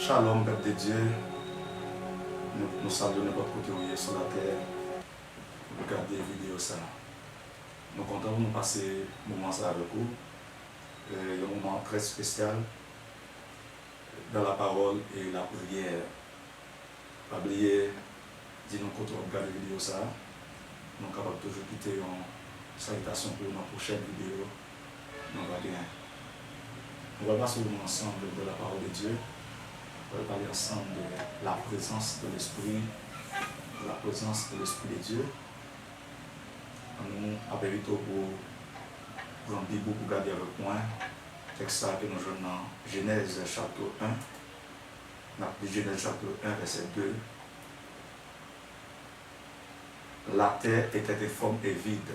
Shalom, peuple de Dieu. Nous saluons n'importe côté où il est sur la terre. Regardez la vidéo ça. Nous comptons nous passer un moment ça avec vous. Un moment très spécial dans la parole et la prière. Pas oublier, dis-nous quand on regarde la vidéo ça. Nous sommes capables de toujours quitter une salutation pour notre prochaine vidéo. Nous va bien. Nous allons passer ensemble de la parole de Dieu. On va parler ensemble de la présence de l'Esprit, de la présence de l'Esprit de Dieu. Nous avons pour prendre Bible pour garder avec moi. Texte que nous jouons dans Genèse chapitre 1. Dans Genèse chapitre 1, verset 2. La terre était informe et vide.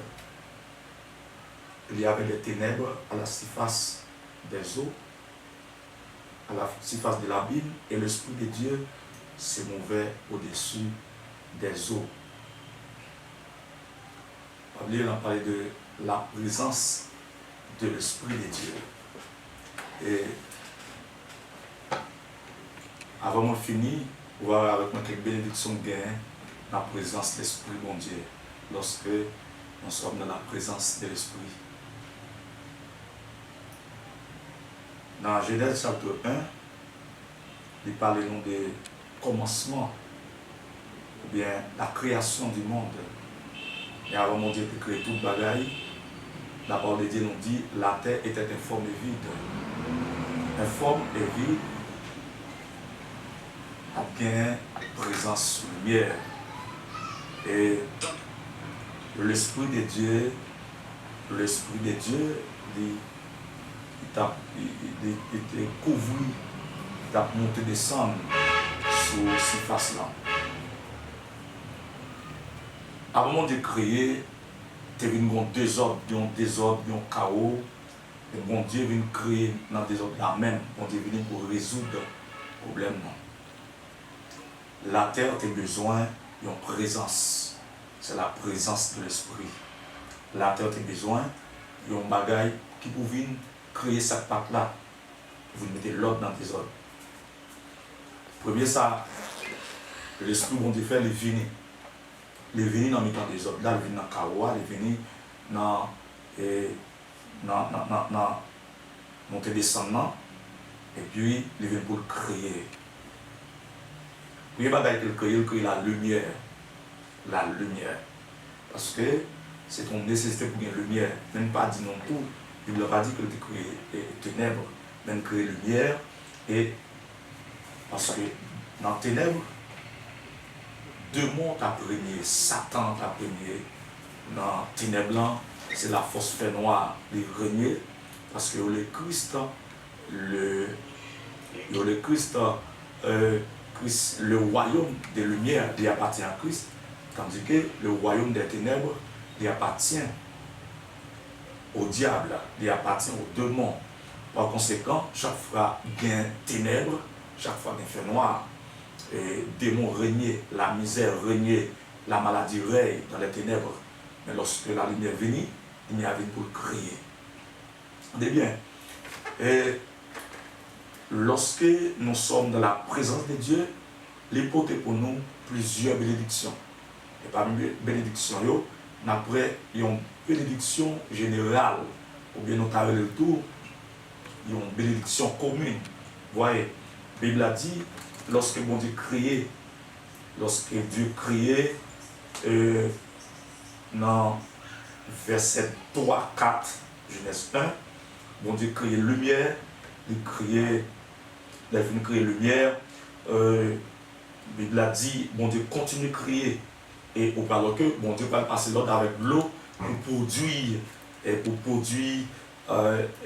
Il y avait des ténèbres à la surface des eaux, à la surface de l'abîme, et l'Esprit de Dieu se mouvait au-dessus des eaux. On a parlé de la présence de l'Esprit de Dieu. Et avant de finir, on va voir avec moi quelques bénédictions gain dans la présence de l'Esprit, mon Dieu, lorsque nous sommes dans la présence de l'Esprit. Dans Genèse chapitre 1, il parle nous de commencement, ou bien la création du monde. Et avant mon Dieu de créer toute bagaille, la parole de Dieu nous dit la terre était informe et vide. Informe et vide, a bien présence lumière. Et l'Esprit de Dieu, il était couvert, il a monté descendre sur cette surface-là. Avant de créer, il y a un désordre, un chaos. Et bon Dieu vient créer dans le désordre là même. Bon Dieu vient pour résoudre le problème. La terre a besoin d'une présence. C'est la présence de l'Esprit. La terre a besoin d'un bagage qui pouvait créer cette pâte-là. Vous mettez l'ordre dans le désordre. Premier, ça, l'Esprit, bon Dieu, fait les venir. Les venir dans le désordre. Là, il vient dans le chaos, il vient dans monter descendant, et puis il vient pour le créer. Puis il crée la lumière. La lumière. Parce que c'est une nécessité pour une lumière. Même pas dit non tout. Il ne pas dit que tu crée les ténèbres, même créer lumière. Et parce que dans les ténèbres, deux mondes à premier, Satan à premier. Dans les ténèbres, c'est la force fait noire, les régner. Parce que le Christ, le royaume des lumières, il appartient à Christ. Tandis que le royaume des ténèbres, il appartient au diable, il appartient aux deux mondes. Par conséquent, chaque fois qu'il y a ténèbres, chaque fois qu'il y a fait noir, et démons régner, la misère régner, la maladie règne dans les ténèbres. Mais lorsque la lumière venait, il y avait pour le créer. C'est bien. Et lorsque nous sommes dans la présence de Dieu, il porte pour nous plusieurs bénédictions. Et parmi les bénédictions, après, il y a une bénédiction générale, ou bien nous avons le tour, il y a une bénédiction commune. Vous voyez, la Bible a dit, lorsque bon Dieu créait, dans verset 3, 4, Genèse 1, bon Dieu créait lumière, il a fini créer lumière, la Bible a dit, bon Dieu continue de créer, et au parlant que bon Dieu va passer l'ordre avec l'eau pour produire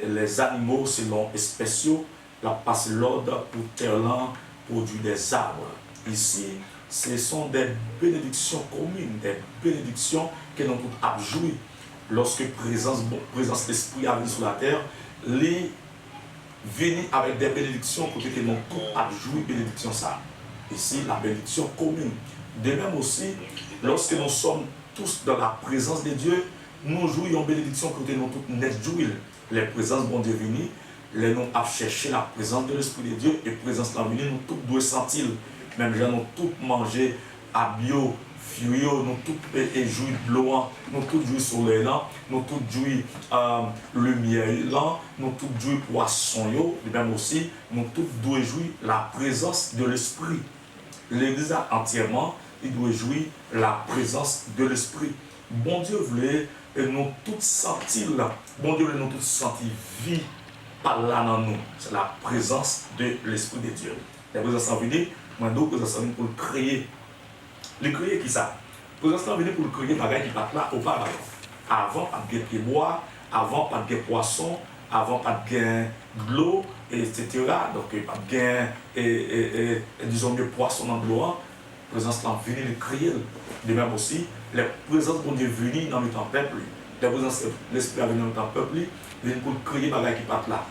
les animaux selon espèces, il a passé l'ordre pour terre produire des arbres. Ici, ce sont des bénédictions communes, des bénédictions que nous avons joué lorsque présence d'esprit arrive sur la terre, les venir avec des bénédictions pour que nous avons joué bénédiction ça. Ici, la bénédiction commune. De même aussi, lorsque nous sommes tous dans la présence de Dieu, nous jouons bénédiction pour que nous tous net jouer les présences bon Dieu venir, les nous à chercher la présence de l'Esprit de Dieu et présence de l'avenir, nous tous devons sentir. Même gens nous tous manger à bio, fuyo, nous tous jouir de l'eau, nous tous jouir soleil là, nous tous jouir lumière là, nous tous jouir poisson yo, et même aussi, nous tous devons jouir la présence de l'Esprit. L'Église entièrement, il doit jouir la présence de l'Esprit. Bon Dieu voulait nous tous sentir là. Bon Dieu voulait nous tous sentir vie par là dans nous. C'est la présence de l'Esprit de Dieu. La présence en venue, moi donc présence en venue pour le créer. Le créer qui ça? La présence en venue pour le créer bagaille qui part là auparavant. Avant pas de pied bois, avant pas de poisson, avant pas de l'eau, etc. Donc pas de disons mieux poisson dans l'eau. La présence là venue le créer. De même aussi, la présence de Dieu venue dans le temps peuple. La présence de l'Esprit a venu dans le temps peuple, il vient pour créer des bagages qui partent là.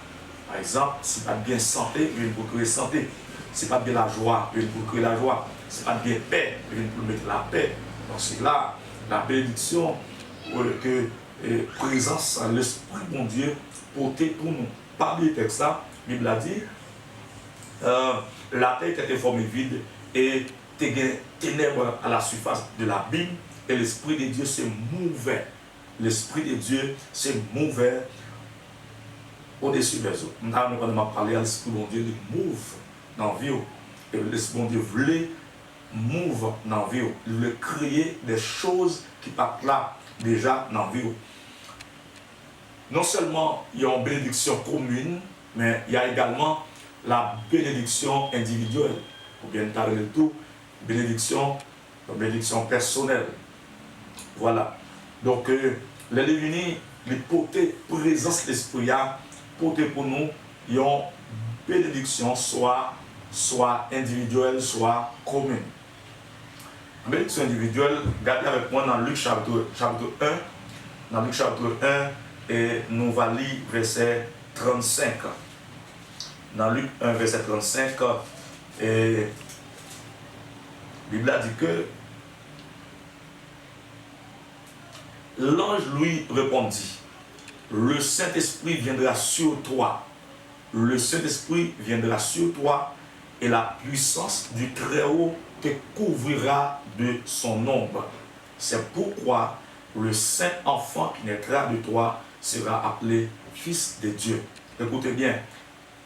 Par exemple, si pas de bien santé, il vient pour créer santé. Si pas de bien la joie, il vient pour créer la joie. Si pas de bien paix, il vient pour mettre la paix. Donc c'est là la bénédiction que présence de l'Esprit de Dieu portée pour nous. Par les textes là, la Bible a dit, la terre était formée vide et ténèbres à la surface de l'abîme et l'Esprit de Dieu se mouvait. L'Esprit de Dieu se mouvait au-dessus des eaux. Nous avons parlé à l'Esprit de Dieu, il move dans la vie. Et l'Esprit de Dieu voulait move dans la vie. Il voulait créer des choses qui partent là déjà dans la vie. Non seulement il y a une bénédiction commune, mais il y a également la bénédiction individuelle. Ou bien parler de tout. Bénédiction personnelle. Voilà. Donc, les devenus, les portées présence de l'Esprit, portées pour nous, ils ont bénédiction soit individuelle, soit commune. Bénédiction individuelle, regardez avec moi dans Luc chapitre 1. Dans Luc chapitre 1, et nous allons lire verset 35. Dans Luc 1, verset 35, et la Bible a dit que l'ange lui répondit, le Saint-Esprit viendra sur toi. Le Saint-Esprit viendra sur toi et la puissance du Très-Haut te couvrira de son ombre. C'est pourquoi le saint enfant qui naîtra de toi sera appelé Fils de Dieu. Écoutez bien,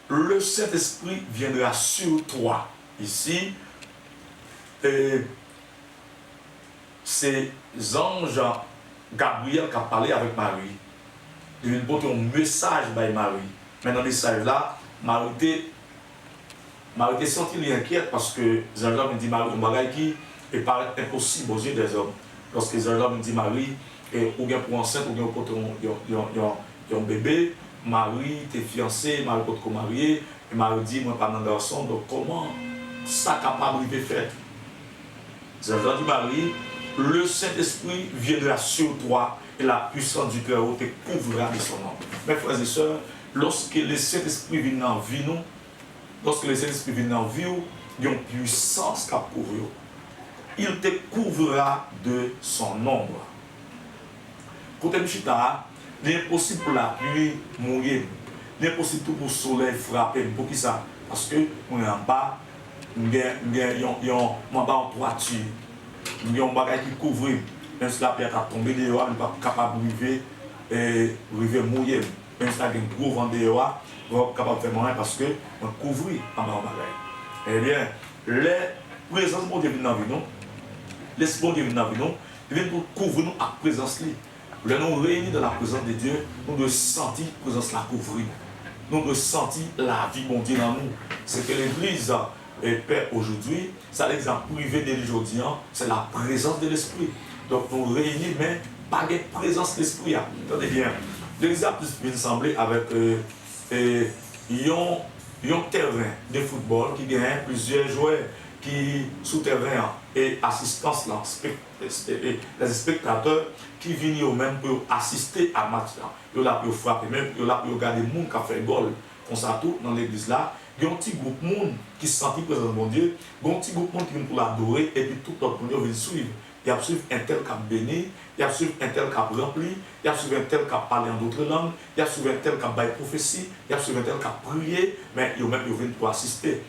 le Saint-Esprit viendra sur toi. Ici, c'est anges Gabriel qui a parlé avec Marie. Il a porté un message par Marie. Mais dans le message là, Marie était sentie inquiète parce que les gens me disent Marie, un bagage qui paraît impossible aux yeux des hommes. Lorsque les gens me disent Marie, ou bien pour enceinte, ou bien pour un bébé, Marie, t'es fiancée, Marie peut te marier, et Marie dit, moi pas un garçon, donc comment ça capable de faire? Les gens disent Marie, le Saint-Esprit viendra sur toi et la puissance du Très-Haut te couvrira de son nom. Mes frères et sœurs, lorsque le Saint-Esprit vient dans la vie, lorsque le Saint-Esprit vient dans la vie, il y a une puissance qui couvre. Il te couvrira de son ombre. Côté Michita, il est impossible pour la pluie mourir. Il est impossible pour le soleil frapper. Pour qui ça? Parce que on est en bas, on est en toiture. Il y a un bagage qui couvre, même si la pierre a tombé dehors, il n'est pas capable de mouiller. Même si il y a un gros vent dehors, il n'est pas capable de faire mourir parce que on couvre en bas de bagage. Eh bien, les présences de Dieu dans la vie, l'Esprit de Dieu dans la vie, il vient pour couvrir nous à la présence. Nous nous réunis dans la présence de Dieu, nous devons sentir la présence la couvrir. Nous devons sentir la vie de Dieu dans nous. C'est que l'Église Père aujourd'hui, ça l'exemple privé de l'aujourd'hui, c'est la présence de l'Esprit. Donc nous réunissons, mais pas de présence de l'Esprit. Attendez bien, l'exemple vient sembler avec un terrain de football qui gagne plusieurs joueurs qui sous terrain et assistance là, les spectateurs qui viennent eux même pour assister à match là. Ils là pour frapper, même ils là pour regarder les gens qui ont fait goal. On s'en tout dans l'église là. Il y a un petit groupe de monde qui se sentit présent de mon Dieu, il y a un petit groupe de monde qui vient pour l'adorer et puis tout le monde vient suivre. il y a suivre un tel qui a béni, il y a suivre un tel qui a rempli, il y a suivre un tel qui a parlé en d'autres langues, il y a suivre un tel qui a baillé prophétie, il y a suivre un tel qui a prié, mais il y a même venu pour assister.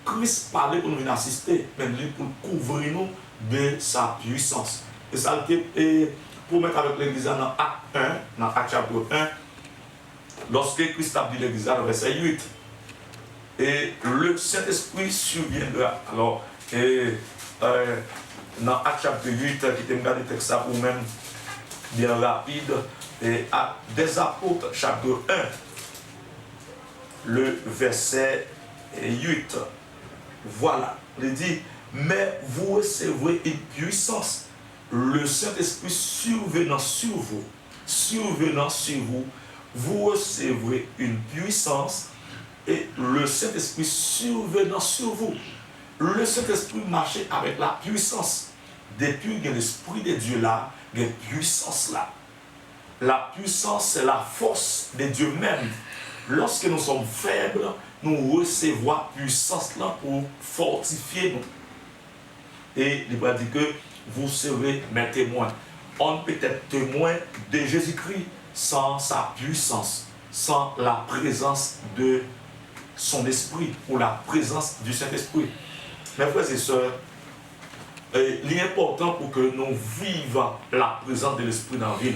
Christ parlait pour nous venir assister, mais pour couvrir nous de sa puissance. Et ça et pour mettre avec l'église dans Acte 1, dans Acte chapitre 1, lorsque Christ a dit l'église dans verset 8, et le Saint-Esprit surviendra. Alors, dans Acte chapitre 8, qui te regarde le texte ça pour même bien rapide, et Actes des Apôtres, chapitre 1, le verset 8. Voilà, il dit, mais vous recevrez une puissance, le Saint-Esprit survenant sur vous, vous recevrez une puissance et le Saint-Esprit survenant sur vous. Le Saint-Esprit marchait avec la puissance. Depuis que l'Esprit de Dieu là, il y a une puissance là. La puissance, c'est la force de Dieu même. Lorsque nous sommes faibles, nous recevons la puissance là pour fortifier nous. Et il va dire que vous serez mes témoins. On ne peut être témoin de Jésus-Christ sans sa puissance, sans la présence de son esprit ou la présence du Saint-Esprit. Mes frères et sœurs, il est important pour que nous vivions la présence de l'Esprit dans la vie.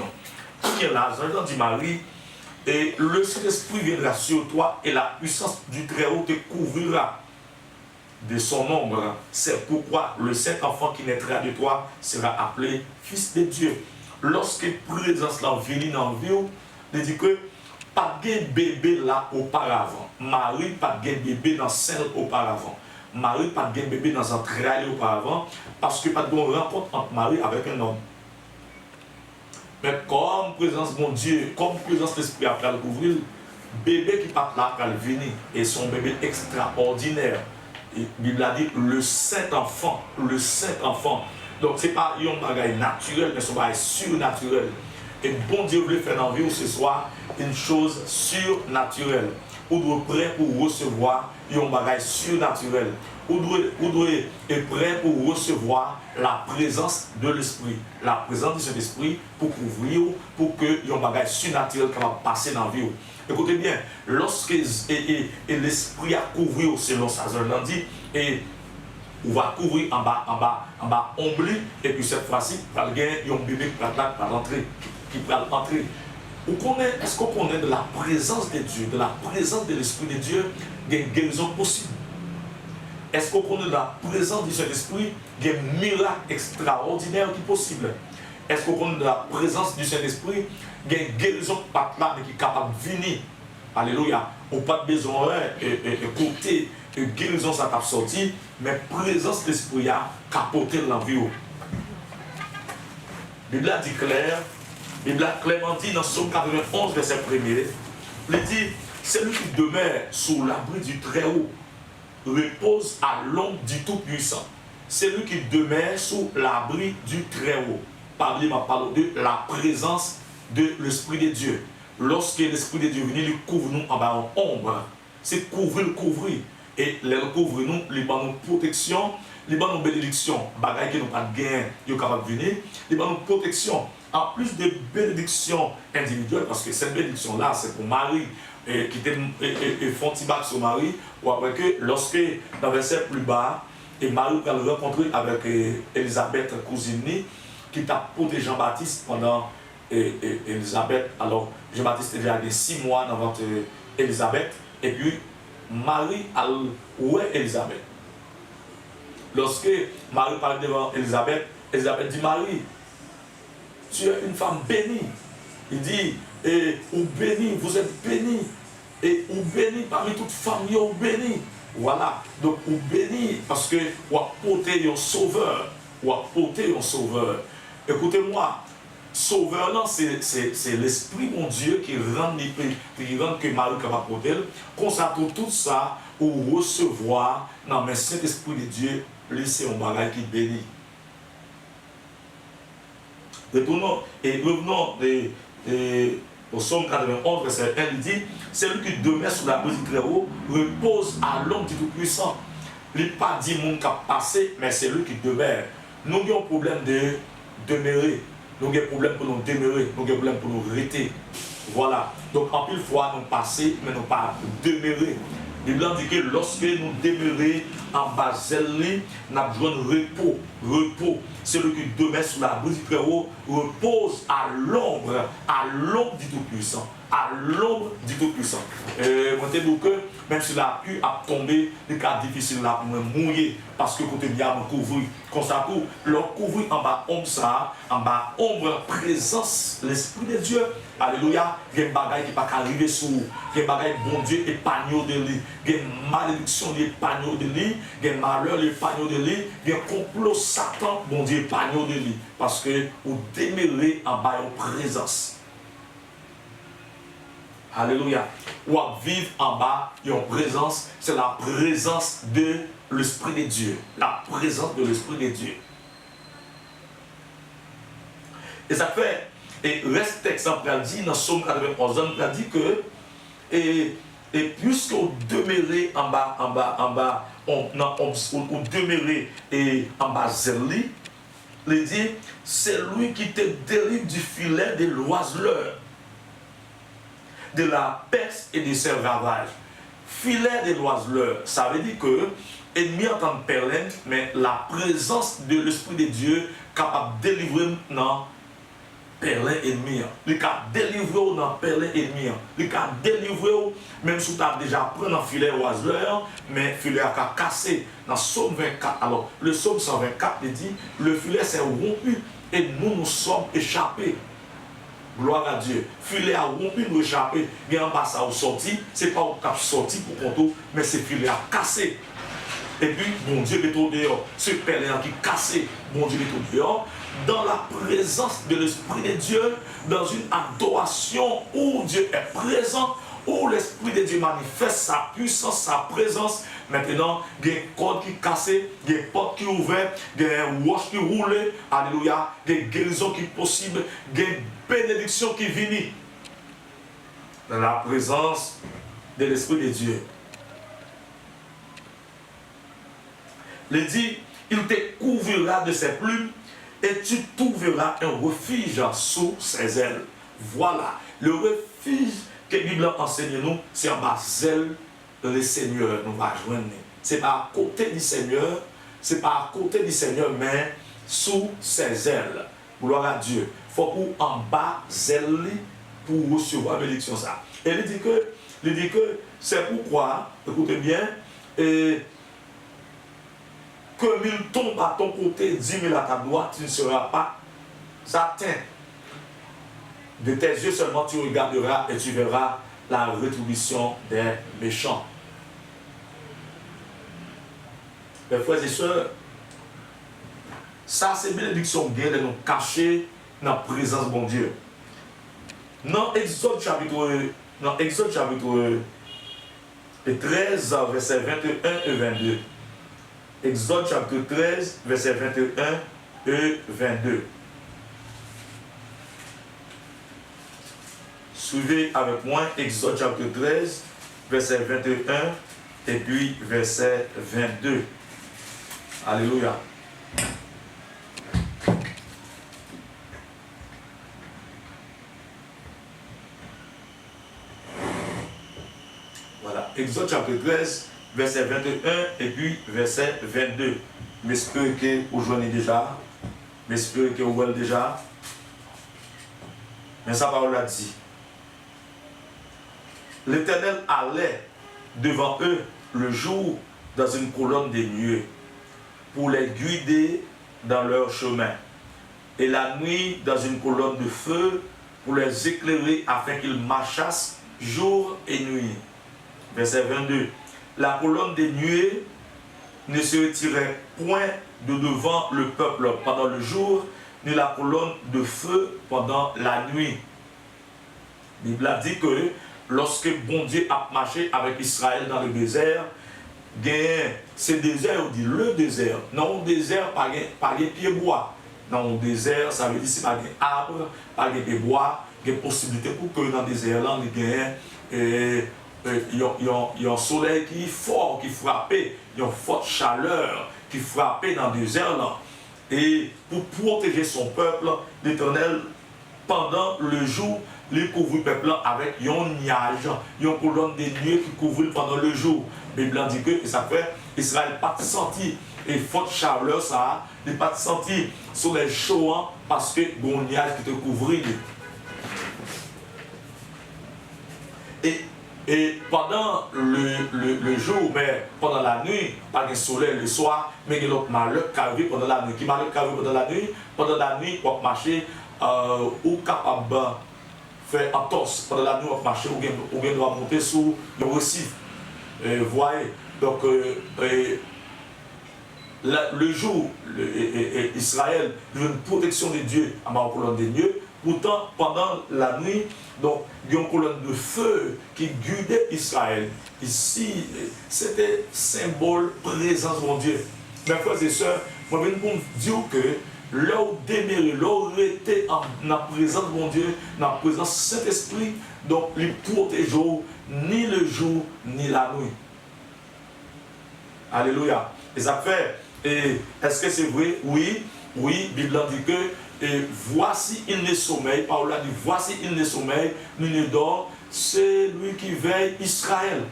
Qui est là, Jean dit Marie, et le Saint-Esprit viendra sur toi et la puissance du Très-Haut te couvrira de son ombre. C'est pourquoi le Saint-Enfant qui naîtra de toi sera appelé Fils de Dieu. Lorsque présence là vient dans la vie, il dit que pas de bébé là auparavant. Marie pas de bébé dans celle auparavant. Marie pas de bébé dans un trail auparavant parce que pas de rencontre entre Marie avec un homme. Mais comme présence mon Dieu, comme présence de l'Esprit après le couvrir, bébé qui part là quand il vient et son bébé extraordinaire. Et la Bible a dit le Saint-Enfant, le Saint-Enfant. Donc ce n'est pas un bagage naturel, mais c'est un bagage surnaturel. Et bon Dieu voulait faire dans la vie ce soir une chose surnaturelle. Vous devez prêt pour recevoir un bagage surnaturel. Vous devez être prêt pour recevoir la présence de l'Esprit. La présence de cet Esprit pour couvrir, pour que un bagage surnaturel qui va passer dans la vie. Écoutez bien, lorsque l'Esprit a couvert, selon sa zone dit, et on va couvrir en bas, omblic, et puis cette fois-ci, il y a un bébé qui va rentrer, qui va entrer. Est-ce qu'on connaît de la présence de Dieu, de la présence de l'Esprit de Dieu, il y a une guérison possible? Est-ce qu'on connaît de la présence du Saint-Esprit, il y a un miracle extraordinaire qui est possible? Est-ce qu'on connaît de la présence du Saint-Esprit, il y a une guérison qui est capable de venir? Alléluia. On n'a pas besoin de côté guérison, ça t'a sorti, mais présence de l'Esprit a capoté l'envie. La Bible dit clair. La Bible a clairement dit dans Psaume 91, verset 1er, il dit, celui qui demeure sous l'abri du Très-Haut repose à l'ombre du Tout-Puissant. Celui qui demeure sous l'abri du Très-Haut. Parlez de la présence de l'Esprit de Dieu. Lorsque l'Esprit de Dieu vient, il couvre nous en bas en ombre. C'est couvrir. Et les couvre nous, les nous protection, les nous bénédiction. Bagaille que nous pas de gain, ils sont capables de venir. Les nous protection. En plus de bénédiction individuelle, parce que cette bénédiction-là, c'est pour Marie, qui font petit bac sur Marie, ou après que lorsque, dans le verset plus bas, et Marie va le rencontrer avec Elisabeth, cousine, qui t'a porté Jean-Baptiste pendant Elisabeth. Alors, Jean-Baptiste était déjà 6 mois dans votre Elisabeth, et puis Marie a oué Elisabeth. Lorsque Marie parle devant Elisabeth, Elisabeth dit Marie, tu es une femme bénie. Il dit, ou bénie, vous êtes bénie. Et ou bénie parmi toutes femmes, ou bénie. Voilà. Donc, ou bénie parce que vous apportez un sauveur. Ou apportez un sauveur. Écoutez-moi, sauveur là, c'est l'Esprit mon Dieu qui rend que Marie capable porter. Consacre tout ça pour recevoir dans le Saint-Esprit de Dieu, laissez un bagage qui bénit. Retournons et revenons au Psaume 91, verset 1, il dit, celui qui demeure sous la brise du Très-Haut repose à l'ombre du Tout-Puissant. Il n'est pas dit monde qui a passé, mais c'est lui qui demeure. nous avons un problème de demeurer. Nous avons un problème pour nous demeurer. Nous avons un problème pour nous rester. Voilà. Donc, en plus fois, nous passons, mais nous pas demeurer. La Bible dit que lorsque nous demeurons en bas zèle, nous avons besoin de repos. Repos. C'est le qui demeure sous la brise du Très-Haut, repose à l'ombre du Tout-Puissant. À l'ombre du Tout-Puissant. Moi, je dis que même si la pluie a tombé, les cas difficiles là pour me mouiller, parce que côté bien me couvrir, comme ça, leur couvrir en bas ombre ça, en bas ombre présence, l'Esprit de Dieu. Alléluia. Il y a des bagailles qui ne peuvent pas arriver sur vous. Il y a des bagailles, bon Dieu, épargnés de lui. Il y a une malédiction, épargnés de lui. Il y a un malheur, épargnés de lui. Il y a un complot Satan, bon Dieu, épargnés de lui. Parce que vous demeurez en bas en présence. Alléluia. Ou à vivre en bas et en présence, c'est la présence de l'Esprit de Dieu. La présence de l'Esprit de Dieu. Et ça fait, et reste exemple dit dans Somme 91, on dit que, et puisque vous demeurez en bas, on demeurez et en bas zéli, il dit, c'est lui qui te délivre du filet de l'oiseleur, de la peste et de ses ravages. Filet de l'oiseleur, ça veut dire que ennemi en tant que perlin, mais la présence de l'Esprit de Dieu capable de délivrer dans perlin ennemi. Il a délivré dans perlin ennemi. Il a délivré même si tu as déjà pris un filet oiseleur, mais le filet a cassé. Dans Psaume 24, alors le Psaume 124 dit, le filet s'est rompu et nous sommes échappés. Gloire à Dieu. Filet a rompu, nous échappé. Mais en bas, ça a sorti. Ce n'est pas au cap sorti pour contour, mais ce filet a cassé. Et puis, bon Dieu est au dehors. Ce pèlerin qui cassé, bon Dieu est au dehors. Dans la présence de l'Esprit de Dieu, dans une adoration où Dieu est présent, où l'Esprit de Dieu manifeste sa puissance, sa présence. Maintenant, il y a un code qui est cassé, il y a une porte qui est ouverte, il y a un roche qui roule, alléluia, il y a une guérison qui est possible, il y a une bénédiction qui vient dans la présence de l'Esprit de Dieu. Il dit, il te couvrira de ses plumes et tu trouveras un refuge sous ses ailes. Voilà, le refuge que la Bible enseigne nous, c'est en bas zèle le Seigneur nous va joindre. Ce n'est pas à côté du Seigneur, c'est pas à côté du Seigneur, mais sous ses ailes. Gloire à Dieu. Il faut qu'on en bas zèle pour recevoir la bénédiction ça. Et il dit que c'est pourquoi, écoutez bien, que 1000 tombent à ton côté, 10 000 à ta droite, tu ne seras pas atteint. De tes yeux seulement tu regarderas et tu verras la rétribution des méchants. Mes frères et sœurs, ça c'est bénédiction bien de nous cacher dans la présence de bon Dieu. Dans Exode chapitre 13, versets 21 et 22. Exode chapitre 13, versets 21 et 22. Suivez avec moi Exode chapitre 13, verset 21 et puis verset 22. Alléluia. Voilà, Exode chapitre 13, verset 21 et puis verset 22. J'espère que vous joignez déjà. J'espère que vous voyez déjà. Mais sa parole a dit. L'Éternel allait devant eux le jour dans une colonne de nuée pour les guider dans leur chemin, et la nuit dans une colonne de feu pour les éclairer afin qu'ils marchassent jour et nuit. Verset 22. La colonne de nuée ne se retirait point de devant le peuple pendant le jour, ni la colonne de feu pendant la nuit. La Bible a dit que lorsque bon Dieu a marché avec Israël dans le désert, c'est désert, on dit le désert. Non, le désert, pas les pieds bois. Dans le désert, ça veut dire c'est pas des arbres, pas des bois, il y a possibilité pour que dans le désert, là, il y a un soleil qui est fort, qui frappe, il y a une forte chaleur qui frappe dans le désert. Là. et pour protéger son peuple, l'Éternel, pendant le jour, il couvre le peuple avec un nuage, une colonne de nuée qui couvre pendant le jour. La Bible dit que ça fait Israël n'a pas senti et faute chaleur, ça n'a pas senti sur les chauds parce que bon nuage qui te couvrit. Et pendant le jour, mais pendant la nuit, pas de soleil le soir, mais il y a l'autre malheur qui arrive pendant la nuit. Qui malheur qui arrive pendant la nuit, on va marcher ou capable de faire un torse. Pendant la nuit, on va marcher ou bien doit monter sous le récif. Vous voyez, donc le jour, Israël veut une protection de Dieu à ma colonne de Dieu. Pourtant, pendant la nuit, donc, il y a une colonne de feu qui guidait Israël. Ici, c'était symbole présence de mon Dieu. Mes frères et sœurs, moi, je vais vous dire que là où demeurer, là où était en la présence de mon Dieu, dans la présence de Saint-Esprit, donc, il protège ni le jour, ni la nuit. Alléluia. Et ça fait, est-ce que c'est vrai? Oui, oui, la Bible dit que et voici il ne sommeille, Paul a dit voici il ne sommeille, ni ne dort, c'est lui qui veille Israël.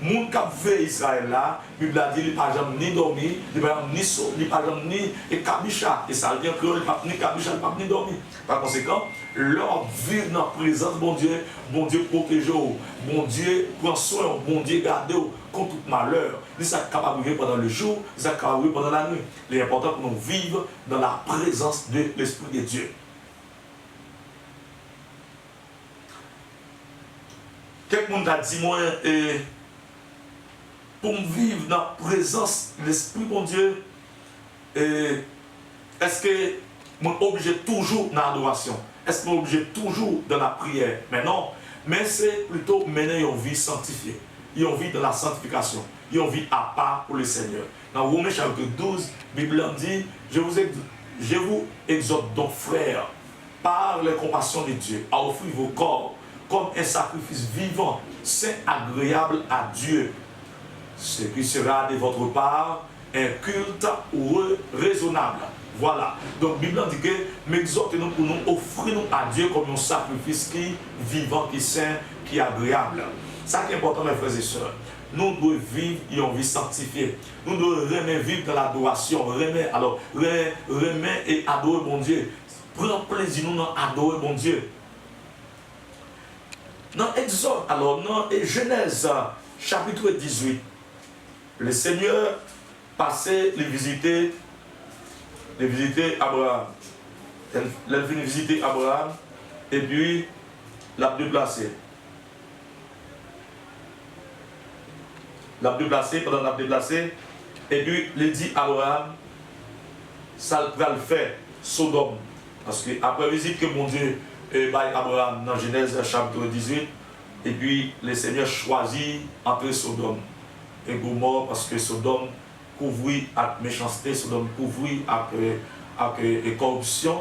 Moun qui veille Israël là, la Bible a dit il n'a pas jamais ni dormi, il n'a pas jamais ni kabicha, et ça veut dire que il n'a pas ni kabicha, il n'a pas ni dormi. Par conséquent, leur vivre dans la présence de bon Dieu protège, bon Dieu prend soin, bon Dieu garde contre tout malheur. Il est capable de vivre pendant le jour, il est capable de vivre pendant la nuit. Il est important que nous vivions dans la présence de l'Esprit de Dieu. Quelqu'un a dit moi, pour vivre dans la présence de l'Esprit de Dieu, est-ce que je suis obligé toujours dans l'adoration? Est-ce que je suis obligé toujours dans la prière? Mais non, mais c'est plutôt mener une vie sanctifiée. Une vie dans la sanctification. Une vie à part pour le Seigneur. Dans Romains chapitre 12, la Bible dit, je vous exhorte donc frères, par les compassions de Dieu, à offrir vos corps comme un sacrifice vivant, saint, agréable à Dieu. Ce qui sera de votre part un culte raisonnable. Voilà. Donc, la Bible dit que m'exhortez-nous pour nous offrir à Dieu comme un sacrifice qui vivant, qui saint, qui agréable. Ça qui est important, mes frères et sœurs. Nous devons vivre une vie sanctifiée. Nous devons remettre vivre dans l'adoration. Remettre et adorer mon Dieu. Prendre plaisir nous dans adorer mon Dieu. Dans Exode, alors dans Genèse chapitre 18, le Seigneur passait les visiter Abraham. Elle vient visiter Abraham et puis l'a déplacé. Pendant l'a déplacé, et puis il dit à Abraham, ça va le faire, Sodome. Parce que après la visite que mon Dieu par Abraham dans Genèse chapitre 18, et puis le Seigneur choisit entre Sodome et Gomorrhe parce que Sodome couvrit avec méchanceté, Sodome couvrit avec corruption,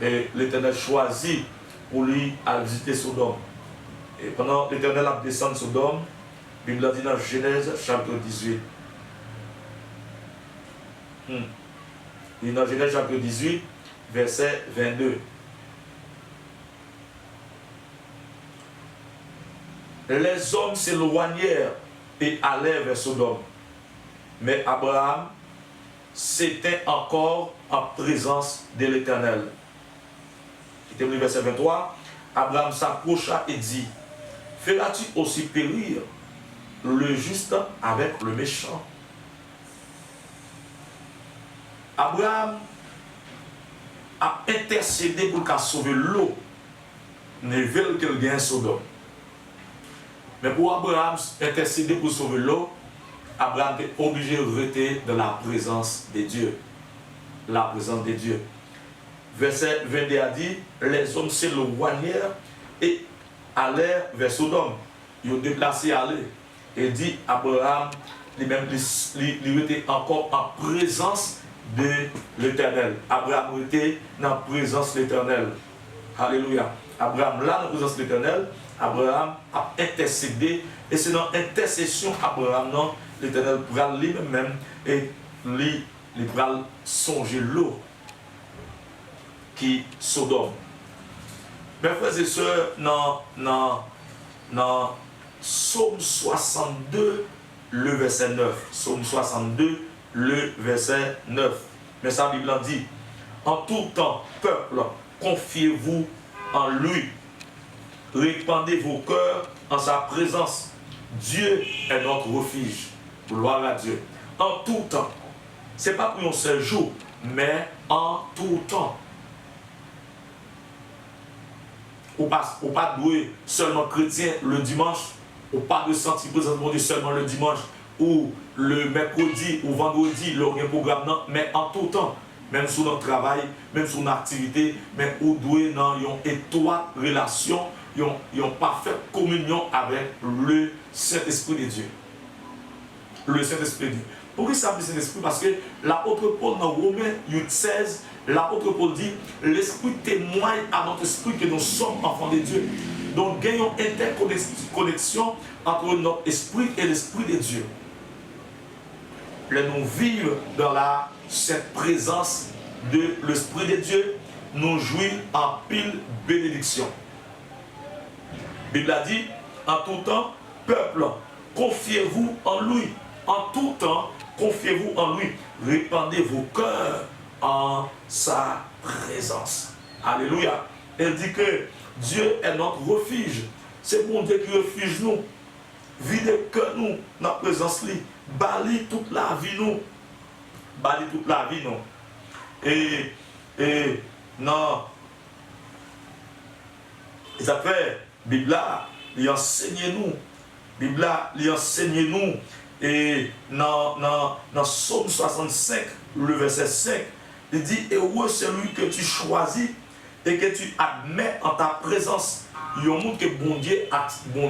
et l'Éternel choisit pour lui à visiter Sodome. Et pendant l'Éternel a descendu Sodome, la Bible dit dans Genèse chapitre 18. Et dans Genèse chapitre 18, verset 22. Les hommes s'éloignèrent et allèrent vers Sodome. Mais Abraham s'était encore en présence de l'Éternel. C'était le verset 23. Abraham s'approcha et dit, feras-tu aussi périr le juste avec le méchant? Abraham a intercédé pour qu'à sauver l'eau, ne veut qu'il gagne Sodome. Mais pour Abraham intercéder pour sauver l'eau, Abraham est obligé de rester dans la présence de Dieu. La présence de Dieu. Verset 22 a dit, les hommes s'éloignèrent et allèrent vers Sodome. Ils ont déplacé à aller. Et dit, Abraham, lui-même, il était encore en présence de l'Éternel. Abraham était dans la présence de l'Éternel. Alléluia. Abraham, là, dans la présence de l'Éternel, Abraham a intercédé. Et c'est dans l'intercession Abraham, non, l'Éternel prend lui-même et lui il va songer l'eau qui Sodome. Mes frères et sœurs, dans Psaume 62, le verset 9. Psaume 62, le verset 9. Mais sa Bible en dit, en tout temps, peuple, confiez-vous en lui. Répandez vos cœurs en sa présence. Dieu est notre refuge. Gloire à Dieu. En tout temps. Ce n'est pas pour un seul jour, mais en tout temps. Ou pas doué seulement chrétien le dimanche, ou pas de sentir présence de Dieu seulement le dimanche, ou le mercredi ou vendredi, le programme, non, mais en tout temps, même sur notre travail, même sur notre activité, mais où doué dans une étroite relation, une parfaite communion avec le Saint-Esprit de Dieu. Le Saint-Esprit de Dieu. Pourquoi ça dit Saint-Esprit? Parce que l'apôtre Paul dans Romains 8,16, l'apôtre Paul dit, l'Esprit témoigne à notre esprit que nous sommes enfants de Dieu. Donc, il y a une interconnexion entre notre esprit et l'Esprit de Dieu. Nous vivons dans cette présence de l'Esprit de Dieu, nous jouissons en pile bénédiction. La Bible a dit, en tout temps, peuple, confiez-vous en lui. En tout temps, confiez-vous en lui. Répandez vos cœurs en sa présence. Alléluia. Elle dit que Dieu est notre refuge. C'est mon Dieu qui refuge nous. Vide que nous, dans la présence lui. Bali toute la vie nous. Bali toute la vie nous. Et non. Et ça fait, Bible il enseigne nous. Bible il enseigne nous. Et dans Psaume 65, le verset 5, il dit, heureux celui que tu choisis et que tu admets en ta présence. Il y a un monde que bon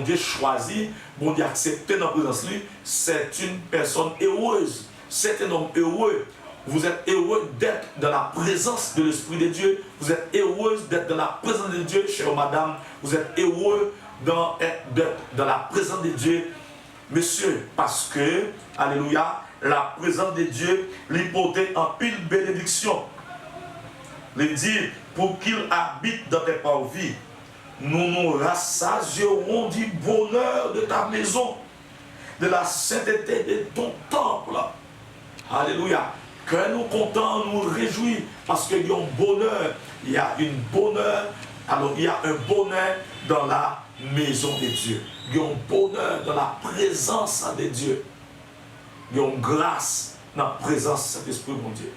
Dieu choisit, bon Dieu accepté dans la présence de lui, c'est une personne heureuse, c'est un homme heureux. Vous êtes heureux d'être dans la présence de l'Esprit de Dieu, vous êtes heureuse d'être dans la présence de Dieu, chère madame, vous êtes heureux d'être dans la présence de Dieu, monsieur, parce que, alléluia, la présence de Dieu lui portait en pile bénédiction. Il dit, pour qu'il habite dans tes parvis, nous nous rassasierons du bonheur de ta maison, de la sainteté de ton temple. Alléluia. Que nous comptons, nous réjouir, parce qu'il y a un bonheur, il y a une bonheur, alors il y a un bonheur dans la maison de Dieu. Il y a un bonheur dans la présence de Dieu. Il y a une grâce dans la présence de cet esprit mon Dieu.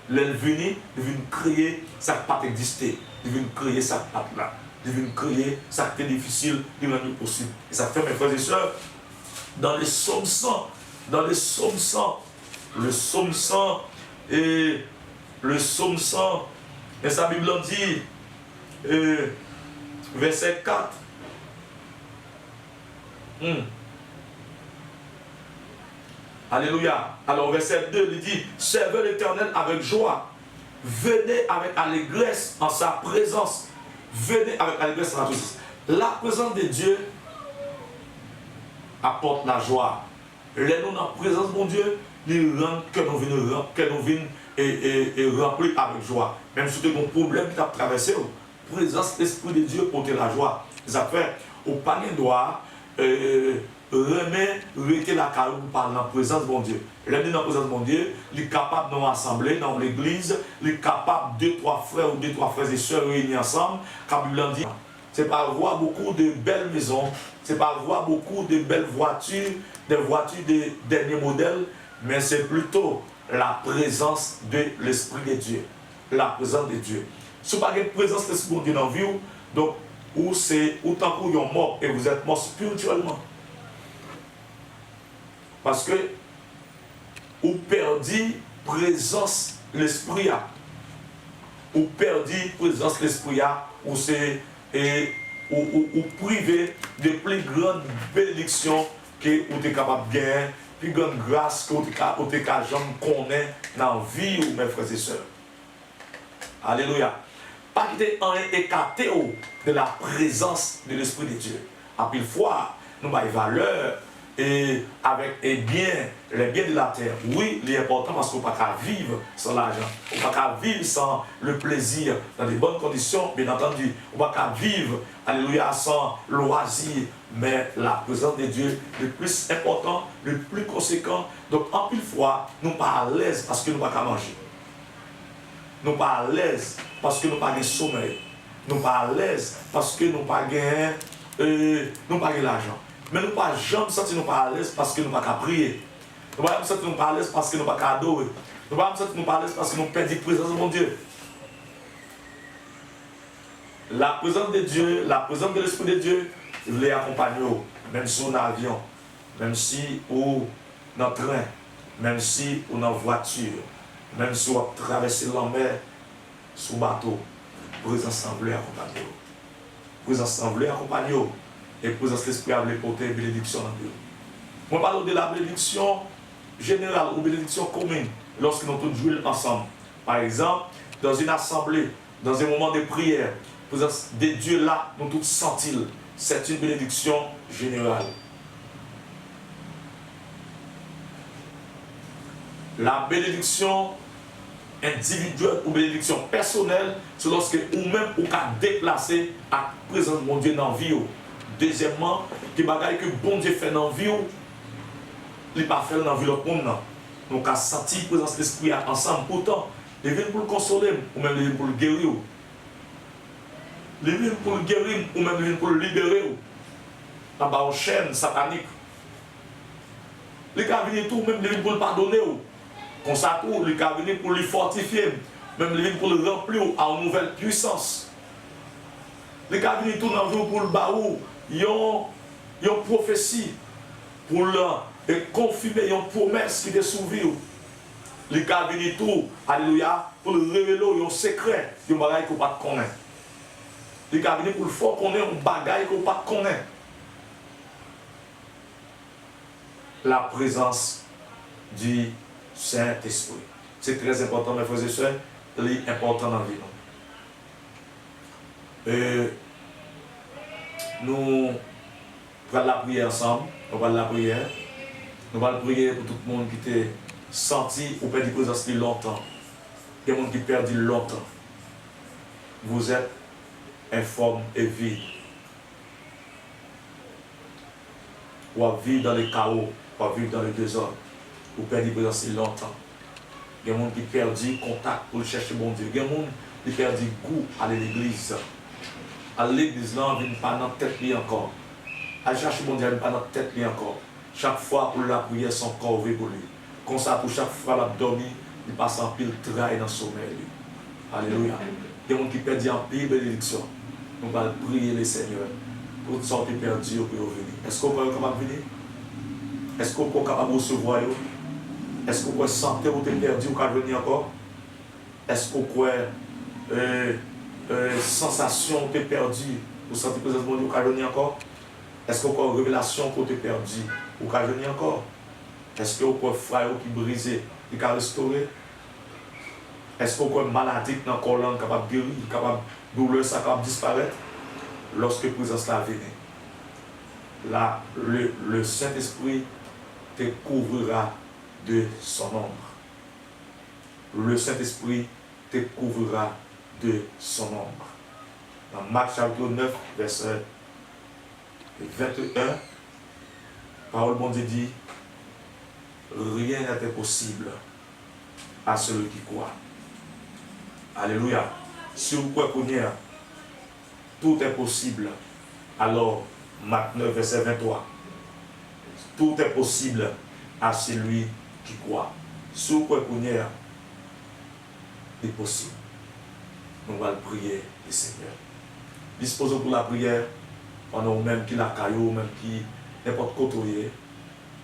L'envenu vient créer ça qui pas exister. Il vient créer ça qui pas là. Il vient créer ça qui est difficile, il rend possible. Et ça fait mes frères et sœurs, dans les psaumes 100, le psaume 100 et le psaume 100, et sa Bible en dit, verset 4. Alléluia. Alors verset 2, il dit, servez l'Éternel avec joie. Venez avec allégresse en sa présence. Venez avec allégresse en sa présence. La présence de Dieu apporte la joie. Les nous dans la présence de mon Dieu, il rend que nous venons et remplir avec joie. Même si tu as un problème qui t'a traversé, la présence de l'Esprit de Dieu porte la joie. Ça fait au panier doit remettre la carrière par la présence de mon Dieu. L'homme dans la présence de mon Dieu, il est capable de nous rassembler dans l'église, il est capable de 2-3 frères ou 2-3 frères et sœurs réunis ensemble, comme la Bible dit. C'est pas voir beaucoup de belles maisons, c'est pas voir beaucoup de belles voitures, des voitures de dernier modèle, mais c'est plutôt la présence de l'Esprit de Dieu. La présence de Dieu. Si vous n'avez pas de présence de l'Esprit de Dieu dans la vie, donc, ou c'est autant que vous êtes mort et vous êtes mort spirituellement. Parce que vous perdez présence de l'esprit. Vous perdez présence de l'esprit. Ou c'est ou privé de plus grande bénédiction que vous êtes capable de gagner, plus grande grâce que vous êtes capable de connaître dans la vie ou mes frères et sœurs. Alléluia. Pas quitter un écarté de la présence de l'Esprit de Dieu. À pile fois, nous avons valeur et avec les biens de la terre. Oui, il est important parce qu'on ne peut pas vivre sans l'argent. On ne peut pas vivre sans le plaisir, dans des bonnes conditions, bien entendu. On ne peut pas vivre, alléluia, sans loisir. Mais la présence de Dieu, le plus important, le plus conséquent. Donc, en plus fois, nous ne sommes pas à l'aise parce que nous ne pouvons pas manger. Nous ne sommes pas à l'aise parce que nous n'avons pas de sommeil. Nous ne sommes pas à l'aise parce que nous n'avons pas de l'argent. Mais nous ne pas jamais sentir nous pas à l'aise parce que nous ne pas prier. Nous ne pas sentir nous pas à l'aise parce que nous ne pas adorer. Nous ne pas sentir nous pas à l'aise parce que nous perdons la présence de mon Dieu. La présence de Dieu, la présence de l'Esprit de Dieu, il les accompagne, même si on est en avion, même si on est en train, même si on est en voiture, même si on traverse la mer sous bateau. Présence semblée accompagne. Présence semblée accompagne. Et présence l'esprit a porter une bénédiction dans Dieu. On parle de la bénédiction générale ou bénédiction commune lorsque nous tous jouons ensemble. Par exemple, dans une assemblée, dans un moment de prière, la présence de Dieu là, nous tous sentir. C'est une bénédiction générale. La bénédiction individuelle ou bénédiction personnelle, c'est lorsque vous-même vous pouvez déplacer à la présence de mon Dieu dans la vie. Deuxièmement, que bagaille que bon Dieu fait dans la vie, il ne pas faire dans la vie de l'autre monde. Donc, à sentir la présence de l'esprit ensemble, pourtant, il vient pour le consoler, ou même il vient pour le guérir. Il vient pour le guérir, ou même il vient pour le libérer. Dans une chaîne satanique. Il vient venir tout, même il vient pour le pardonner. Comme ça, tout, il vient venir pour le fortifier, même il vient pour le remplir à une nouvelle puissance. Il vient venir tout dans le jour pour le baou. Il y a une prophétie pour confirmer une promesse qui est souvie. Il a venu tout, alléluia, pour le révéler un secret, un bagage qu'on ne connaît pas. Il a venu pour le faire connaître un bagage qu'on ne connaît pas. La présence du Saint-Esprit. C'est très important, mes frères et sœurs, c'est important dans la vie. Nous allons la prière ensemble, nous allons la prière. Nous allons prier pour tout le monde qui t'a senti ou perdu la présence depuis longtemps. Il y a des gens qui perdu longtemps. Vous êtes informe et vide. Ou à vivre dans le chaos, ou à vivre dans le désordre. Vous perdez la présence depuis longtemps. Il y a des gens qui perdent contact pour chercher bon Dieu. Il y a des gens qui perdent goût à l'église. À l'église, là, on ne vient pas dans la tête encore. À chercher bon Dieu, on ne vient pas dans la tête encore. Chaque fois pour la prière, son corps ouvert pour lui. Comme ça, pour chaque fois qu'il dormi, il passe en pile travail dans le sommeil. Alléluia. Il y a des gens qui perdent en pile bénédiction. Nous allons prier le Seigneur pour toutes sortes de perdus pour venir. Est-ce qu'on peut être capable de venir? Est-ce qu'on peut être capable de recevoir? Est-ce qu'on peut sentir que vous êtes perdu ou qu'à venir encore? Est-ce qu'on peut sensation que tu es perdu ou sentir que vous êtes venir encore? Est-ce qu'on peut une révélation que tu es perdu ou qu'à venir encore? Est-ce qu'on peut frère qui brisé et qui restauré? Est-ce qu'on peut une maladie dans le corps capable de guérir, capable de douleur, ça capable de disparaître? Lorsque la présence là vient, là, le Saint-Esprit te couvrira de son ombre. Le Saint-Esprit te couvrira de son ombre. Dans Marc chapitre 9, verset 21, parole bon Dieu dit, rien n'est impossible à celui qui croit. Alléluia. Si vous croyez tout est possible, alors Marc 9, verset 23, tout est possible à celui qui croit. Si vous croyez est possible. Nous allons prier le Seigneur. Disposons pour la prière, pendant même qui la caillou, même qui n'importe côté,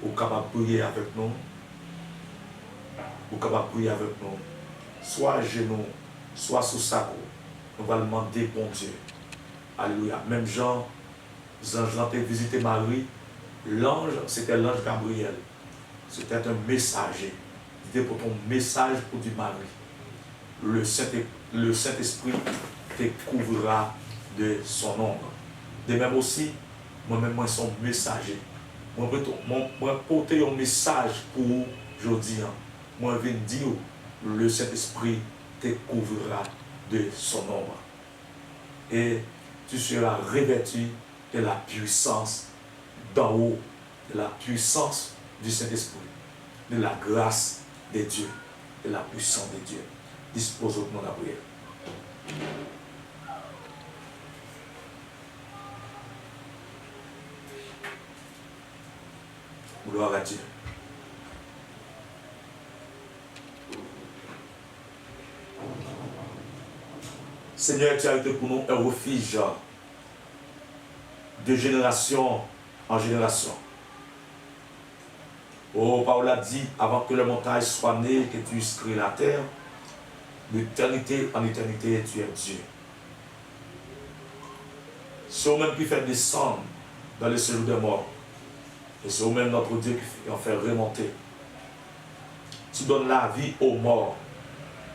ou capable de prier avec nous, ou capable de prier avec nous, soit à genoux, soit sous sa cou. Nous allons demander bon Dieu. Alléluia. Même Jean a visité Marie. L'ange, c'était l'ange Gabriel. C'était un messager. C'était pour ton message pour du Marie. Le Saint-Esprit te couvrira de son ombre. De même aussi, moi-même, moi, son messager. Moi, porter un message pour aujourd'hui. Moi, je viens dire, le Saint-Esprit te couvrira de son ombre. Et tu seras revêtu de la puissance d'en haut, de la puissance du Saint-Esprit, de la grâce de Dieu, de la puissance de Dieu. Disposons de la prière. Gloire à Dieu. Seigneur, tu as été pour nous un refuge de génération en génération. Oh, Paul a dit, avant que les montagnes soient nées, que tu eusses créé la terre, d'éternité en éternité, tu es Dieu. C'est au même qui fait descendre dans le séjour des morts. Et c'est au même notre Dieu qui en fait remonter. Tu donnes la vie aux morts.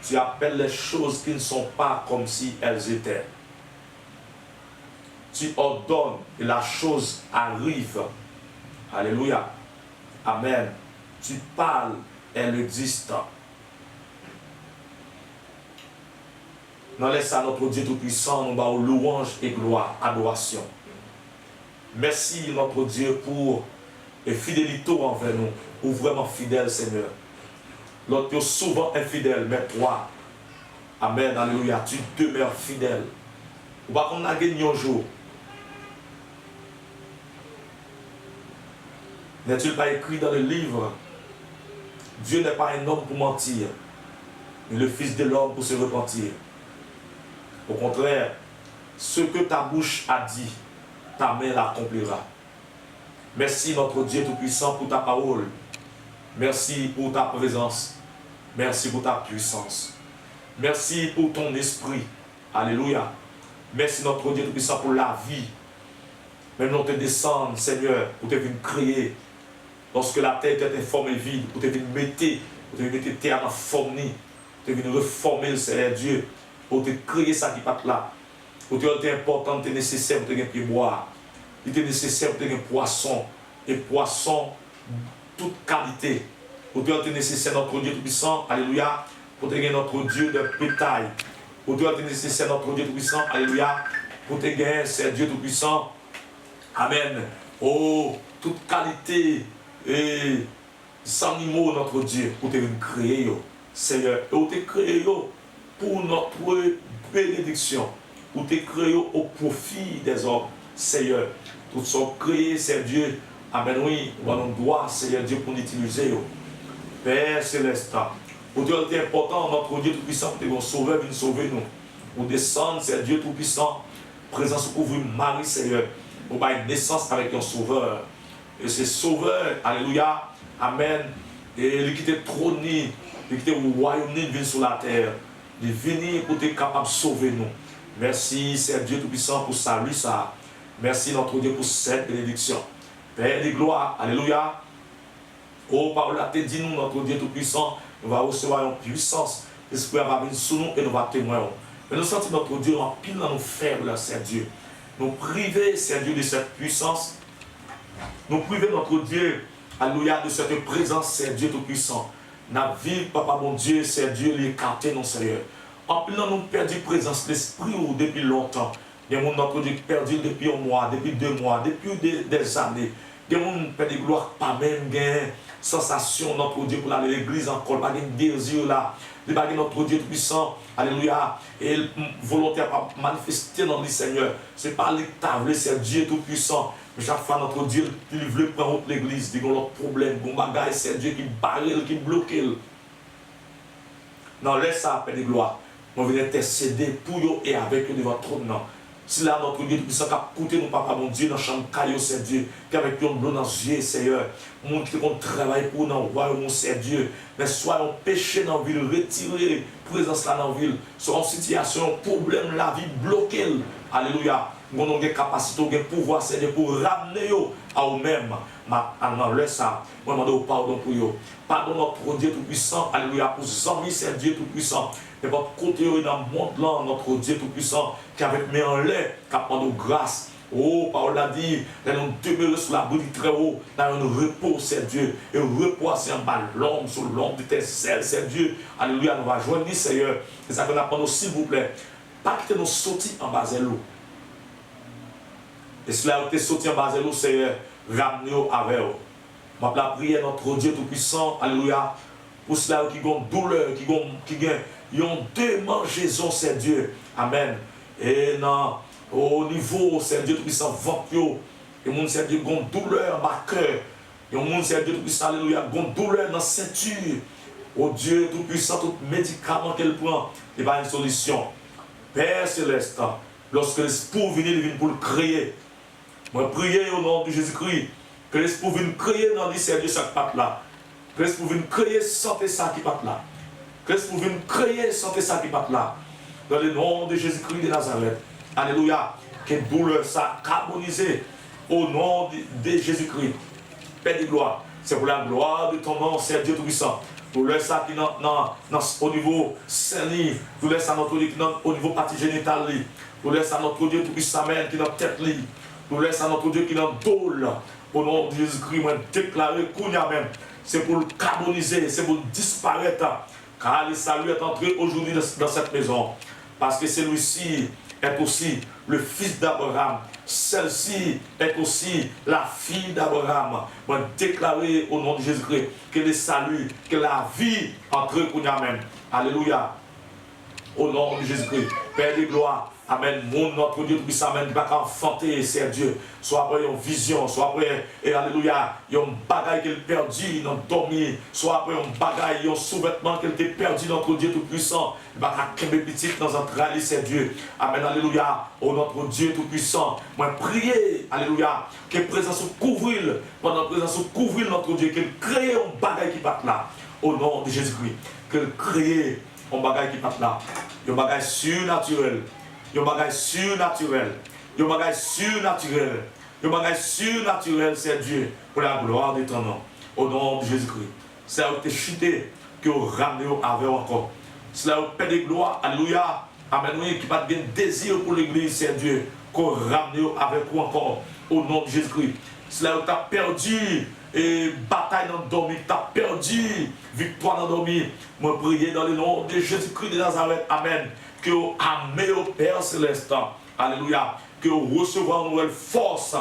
Tu appelles les choses qui ne sont pas comme si elles étaient. Tu ordonnes et la chose arrive. Alléluia. Amen. Tu parles, elle existe. Nous laissons à notre Dieu Tout-Puissant, nous bas louange et gloire, adoration. Merci notre Dieu pour la fidélité envers nous, ou vraiment fidèle Seigneur. L'autre est souvent infidèle, mais toi, amen, alléluia, tu demeures fidèle. Ou pas qu'on a gagné un jour. N'est-il pas écrit dans le livre, Dieu n'est pas un homme pour mentir, mais le Fils de l'homme pour se repentir. Au contraire, ce que ta bouche a dit, ta main l'accomplira. Merci notre Dieu Tout-Puissant pour ta parole. Merci pour ta présence. Merci pour ta puissance. Merci pour ton esprit. Alléluia. Merci notre Dieu Tout-Puissant pour la vie. Même nous te descendre, Seigneur, pour te venir créer. Lorsque la terre était informe et vide, pour te venir mettre terre en forme, pour te venir reformer le Seigneur Dieu, pour te créer ça qui part là. Pour te dire important, c'est nécessaire pour te gagner boire. Il est nécessaire pour te gagner poisson. Et poisson, toute qualité. Pour te dire nécessaire notre Dieu Tout-Puissant, alléluia, pour te gagner notre Dieu de bétail. Pour te dire nécessaire notre Dieu Tout-Puissant, alléluia, pour te gagner c'est Dieu Tout-Puissant. Amen. Oh, toute qualité et sans animaux notre Dieu, pour te créer, Seigneur, et pour te créer pour notre bénédiction, pour te créer au profit des hommes, Seigneur. Tout sont créés, c'est Dieu. Amen, oui, on nous doit, Seigneur Dieu, pour nous utiliser. Père Céleste, pour Dieu, c'est important, notre Dieu Tout-Puissant, pour te sauver, venir sauver nous. Pour descendre, c'est Dieu Tout-Puissant, présence couvre Marie, Seigneur. Pour avoir une naissance avec un sauveur. Et ce sauveur, alléluia, amen, et lui qui était trôné, lui qui était au royaume, il vient sur la terre. Il est venu pour être capable de sauver nous. Merci, c'est Dieu Tout-Puissant, pour salut ça. Merci, notre Dieu, pour cette bénédiction. Père de gloire, alléluia. Oh, par là, te dit nous, notre Dieu Tout-Puissant, nous allons recevoir une puissance. L'Esprit va venir sous nous et nous va témoigner. Mais nous sentons notre Dieu en pile dans nos faibles, c'est Dieu. Nous priver, c'est Dieu, de cette puissance. Nous priver notre Dieu, alléluia, de cette présence, c'est Dieu Tout-Puissant. Notre vie, Papa, mon Dieu, c'est Dieu, l'écarté, non Seigneur. En plus, nous perdu présence, l'esprit depuis longtemps. Il y a notre Dieu perdu depuis un mois, depuis 2 mois, depuis des années. Il y a des perdu gloire, pas même, sensation, notre Dieu, pour aller à l'église encore, pas de désir là. Il y a notre Dieu Tout-Puissant, alléluia, et volontaire à manifester dans le Seigneur. Ce n'est pas l'étable, c'est Dieu Tout-Puissant. Mais chaque fois, notre Dieu, il veut prendre l'église, il y a un problème, bon bagage, c'est Dieu qui barre, qui bloque. Non, laisse ça, Père de gloire. On vient intercéder pour eux et avec eux devant votre nom. Si là, notre Dieu Tout-Puissant, qui a coûté nos papa, mon Dieu, dans la chambre caillou, c'est Dieu, qui avec un bleu dans les yeux, Seigneur, mon qui travaille pour nous, royaume, c'est Dieu, mais soyons péchés dans la ville, retirer présence là dans la ville, sur une situation, un problème, la vie bloquée, alléluia. Nous avons des capacités, des pouvoirs, c'est pour ramener à eux-mêmes. Alors, laisse ça. Moi, je demande pardon pour eux. Pardon notre Dieu Tout-Puissant. Alléluia. Pour amis, c'est Dieu Tout-Puissant. Et votre côté dans le monde là, notre Dieu Tout-Puissant, qui avec mes en l'air, qui a de grâce. Oh, Paul l'a dit, nous allons demeurer sur la boutique très haut, dans un repos, c'est Dieu. Et un repos, c'est un ballon sur l'ombre de tes ailes, c'est Dieu. Alléluia, nous va joindre, Seigneur. C'est ça qu'on apprend, s'il vous plaît. Pas quitter nous sortir en bas de l'eau. Et cela a été sorti en bas de l'eau, Seigneur, ramenez-nous avec vous. Je vais prier notre Dieu Tout-Puissant, Alléluia, pour cela qui ont douleur, qui ont démangeaison, c'est Dieu. Amen. Et non, au niveau, c'est Dieu Tout-Puissant, ventio, et mon c'est Dieu, qui ont douleur dans ma cœur. Et mon c'est Dieu Tout-Puissant, Alléluia, qui ont douleur dans la ceinture. Oh Dieu Tout-Puissant, tout médicament qu'elle prend, il va une solution. Père Céleste, lorsque l'Esprit vient, il vient pour le créer. Moi, prier au nom de Jésus-Christ. Que l'Esprit vienne créer dans l'issue de chaque patte là. Que l'Esprit vienne créer santé ça qui patte là. Que l'Esprit vienne créer santé ça qui patte là. Dans le nom de Jésus-Christ de Nazareth. Alléluia. Que douleur ça carbonisé au nom de Jésus-Christ. Père de gloire. C'est pour la gloire de ton nom, c'est Dieu Tout-Puissant. Douleur ça qui au niveau Saint-Lit. Douleur ça notre Dieu qui au niveau partie génitale. Douleur ça notre Dieu Tout-Puissant qui est dans tête. Douleur ça notre Dieu qui est dans dôle. Au nom de Jésus-Christ, moi déclaré qu'on y a même. C'est pour le carboniser, c'est pour disparaître. Car le salut est entré aujourd'hui dans cette maison. Parce que celui-ci est aussi le fils d'Abraham. Celle-ci est aussi la fille d'Abraham. Moi déclaré au nom de Jésus-Christ que le salut, que la vie entre qu'on y a même. Alléluia. Au nom de Jésus-Christ. Père de gloire. Amen. Mon notre Dieu Tout-Puissant, amen. Pas qu'enfanter, c'est Dieu. Soit après une vision, soit après, et alléluia, il y a un bagaille qu'elle perdu dans le dormir. Soit après un bagaille, il y a un sous-vêtement qu'elle a perdu, notre Dieu Tout-Puissant. Il va qu'à petit dans un trali, c'est Dieu. Amen. Alléluia. Oh notre Dieu Tout-Puissant. Moi, prier, alléluia, que présence couvre, pendant la présence couvre notre Dieu, qu'elle crée un bagaille qui part là. Au nom de Jésus-Christ. Qu'elle crée un bagaille qui part là. Un bagaille surnaturel. Un bagage surnaturel. Un bagage surnaturel. Un bagage surnaturel, c'est Dieu, pour la gloire de ton nom. Au nom de Jésus-Christ. C'est où tu es chuté, que vous ramenez avec encore. C'est là où Père de gloire, alléluia. Amen, oui, qui pas de désir pour l'église, c'est Dieu, qu'on ramène avec vous encore. Au nom de Jésus-Christ. C'est là où tu as perdu et bataille dans le dormir, tu as perdu victoire dans le dormir. Moi, prier dans le nom de Jésus-Christ de Nazareth. Amen. Que vous amènez au Père Céleste. Alléluia. Que vous recevez une nouvelle force.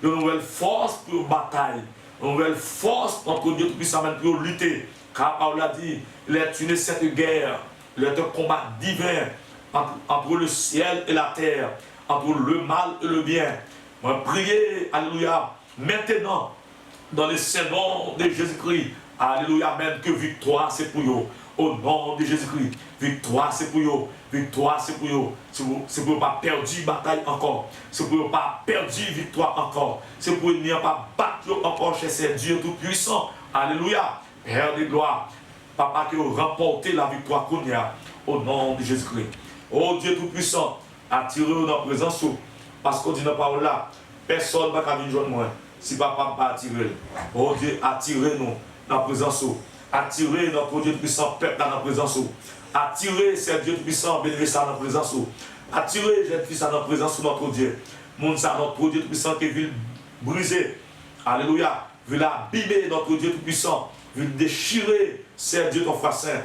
Une nouvelle force pour la bataille. Une nouvelle force entre Dieu Tout-Puissant pour lutter. Car Paul a dit, il est une cette guerre. Il est un combat divin entre le ciel et la terre. Entre le mal et le bien. Moi, priez, alléluia, maintenant, dans le Saint-Nom de Jésus-Christ. Alléluia, amen, que victoire c'est pour vous. Au nom de Jésus-Christ. Victoire c'est pour vous. Victoire c'est pour vous. C'est pour ne pas perdre bataille encore. C'est pour ne pas perdre victoire encore. C'est pour ne pas battre encore chez ce Dieu Tout-Puissant. Alléluia. Père de gloire. Papa, que vous remportez la victoire qu'on y a. Au nom de Jésus-Christ. Oh Dieu Tout-Puissant. Attirez-vous dans la présence. Parce qu'on dit dans la parole là. Personne ne va venir joindre moi. Si papa ne va pas attirer. Oh Dieu, attirez-nous dans la présence. Attirez notre Dieu puissant peuple dans la présence. Attirez ce Dieu puissant bénéfice dans la présence. Attirez jeune fils dans la présence de notre Dieu. Mon ça notre Dieu puissant qui veut briser. Alléluia. Veut abîmer notre Dieu puissant. Veut déchirer ce Dieu ton frère saint.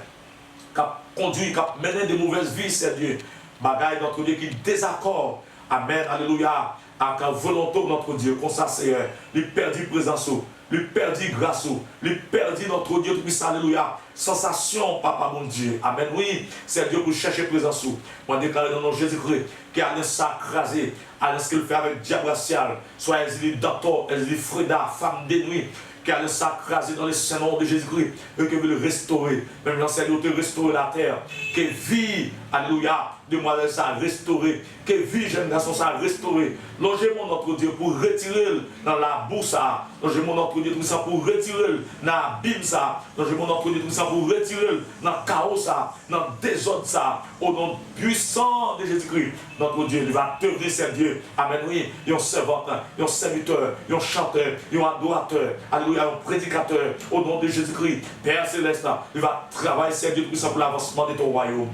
Qui a conduit, qui a mené de mauvaises vies, c'est Dieu. Bagaille notre Dieu qui désaccord. Amen. Alléluia. À la volonté de notre Dieu. Comme ça, Seigneur. Il perdu présence. Lui perdit grâce, lui perdit notre Dieu puissant, alléluia. Sensation, papa mon Dieu. Amen. Oui, c'est Dieu pour chercher présence. Moi, déclare dans le nom de Jésus-Christ, qu'il a ça crasé, à ce qu'il fait avec diable racial, soit Ezili Dato, Ezili Freda, femme de nuit, qui a ça crasé dans le Saint-Nom de Jésus-Christ, et qui veut le restaurer. Même l'enseignant de restaurer la terre, que vie, alléluia, demoiselle ça restaurer, que vie, jeune garçon ça restaurer. Logez-moi notre Dieu pour retirer dans la bourse, logez-moi notre Dieu tout ça pour retirer dans l'abîme ça, logez-moi notre Dieu tout ça pour retirer dans le chaos ça, dans le désordre ça, au nom puissant de Jésus-Christ. Notre Dieu, il va tenir ses dieux. Amen. Oui, il y a un servant, il y a un serviteur, il y a un chanteur, il y a un adorateur, alléluia, un prédicateur, au nom de Jésus-Christ. Père Céleste, il va travailler ses dieux puissants pour l'avancement de ton royaume.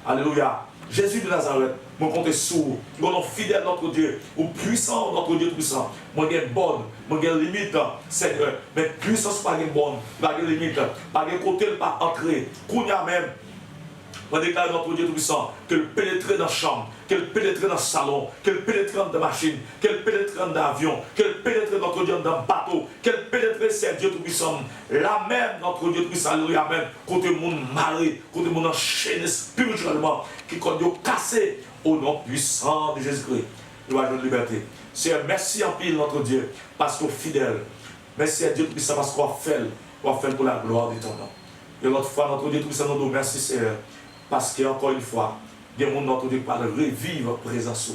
Alléluia. Jésus de Nazareth, moi compte sur vous. Nous fidèle notre Dieu, ou puissant notre Dieu puissant. Moi j'ai bonne, moi j'ai limite, Seigneur. Mais puissance pas bonne, pas de limite, pas de côté, pas entrer. Qu'on y a même. On déclare notre Dieu Tout-Puissant, qu'elle pénètre dans la chambre, qu'elle pénètre dans le salon, qu'elle pénètre dans la machine, qu'elle pénètre dans l'avion, qu'elle pénètre notre Dieu dans le bateau, qu'elle pénètre c'est Dieu Tout-Puissant. La même, notre Dieu Tout-Puissant, alléluia, même, côté monde maré, côté monde enchaîné spirituellement, qui compte cassé au nom puissant de Jésus-Christ. Nous avons notre liberté. Seigneur, merci en pile, notre Dieu, parce qu'on est fidèle. Merci à Dieu Tout-Puissant, parce qu'on fait pour la gloire de ton nom. Et notre foi, notre Dieu Tout-Puissant, nous merci, Seigneur. Parce qu'encore une fois, il y a notre Dieu qui va revivre la présence,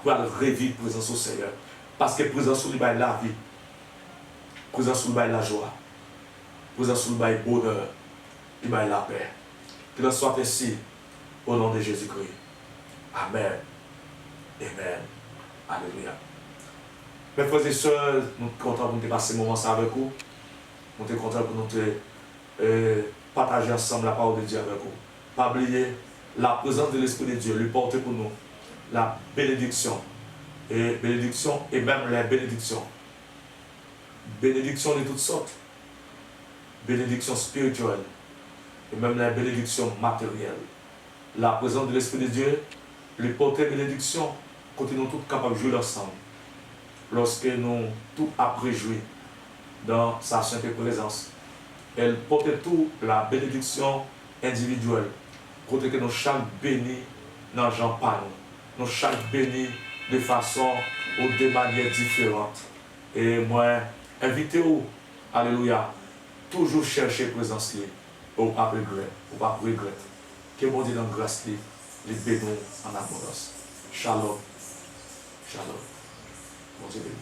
qui va revivre la présence au Seigneur. Parce que la présence lui va la vie, la présence lui va la joie, la présence lui va le bonheur, lui va la paix. Qu'il soit ainsi au nom de Jésus-Christ. Amen. Amen. Alléluia. Mes frères et sœurs, nous sommes contents de passer ce moment avec vous. Nous sommes contents de nous partager ensemble la parole de Dieu avec vous. Pas oublier la présence de l'Esprit de Dieu, lui porter pour nous la bénédiction. Et même les bénédictions. Bénédictions de toutes sortes. Bénédictions spirituelles. Et même les bénédictions matérielles. La présence de l'Esprit de Dieu, lui porter bénédiction, quand nous tous capables de jouer ensemble. Lorsque nous tous après jouer dans sa sainte présence. Elle porte tout la bénédiction individuelle. Côté que nous chaque béni dans Jean Pan. Nous chaque béni de façon ou de manière différente. Et moi, invitez-vous, alléluia, toujours chercher présence liée, ou pas regret, ou pas regret. Que mon Dieu dans grâce liée, les bénis en abondance. Shalom. Shalom. Mon Dieu béni.